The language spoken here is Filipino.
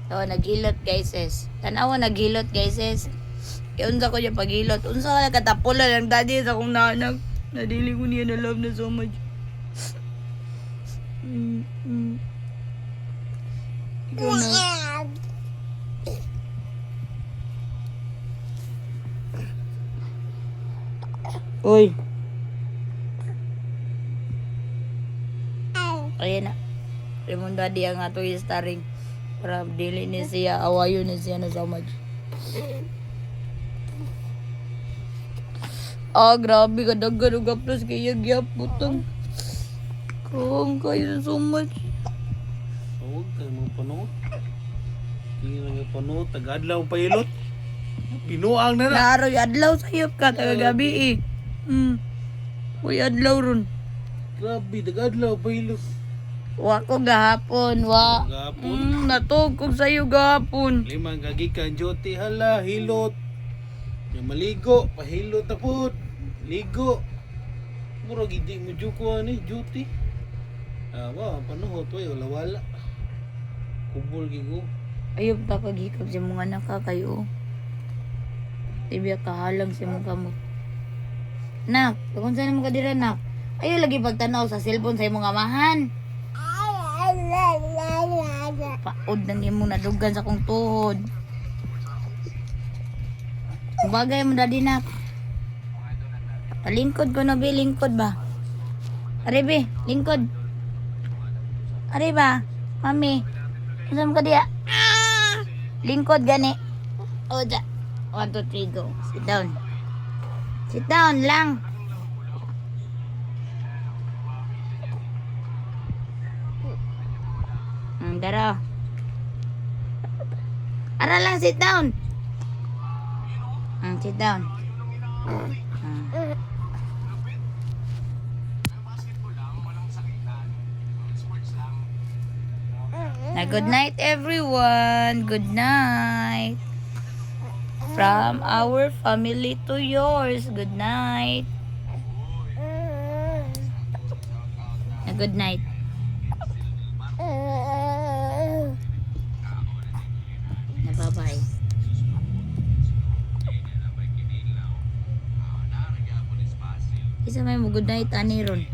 So, naghilot guys sis. Tanawa naghilot guys sis. Unsa ko niya paghilot. Unsa ka katapulan ang daddy sa akong nanak. Nadili ko niya na love na so much. Ikaw na. Uy. Ayan na. Raymond Daddy ang ato starring. Para dili ni siya, awayo ni siya na so much. Grabe ka daggan og plus kaya gyap putong. Kung kayo so much. Huwag kayo mga panood. Hindi na mga panood. Taga-adlaw pa ilot. Pinuang na na. Naroy adlaw sayop ka tagagabi Uy adlaw ron. Grabe, taga-adlaw pa ilot. Wa ko gahapon, wa. Gahapon? Natog ko sa'yo gahapon. Limang gagikan, Joti, hala, hilot. Yung maligo, pahilot na po. Ligo. Murag hindi mo juko ani, Joti. Panuhot, wala. Kubol gigo. Ayop ta paghikap sa mga anak ka kayo. Tibiya kahalang sa mga kamot. Nak, kung saan mo kadira nak? Ayaw lagi pagtanaw sa cellphone sa imong amahan. Paod nang imong nadugan sa kong tuhod. Bagay mo daddy nak. Palingkod ko na be, lingkod ba? Are be, lingkod. Are ba? Mami. Saan ka diya? Lingkod gani. O da. 1, 2, 3, go. Sit down. Sit down lang. Dara. Ara lang, sit down. Sit down. Good night everyone. Good night. From our family to yours. Good night. Good night. Bye-bye. Isa may mo good night ani ron.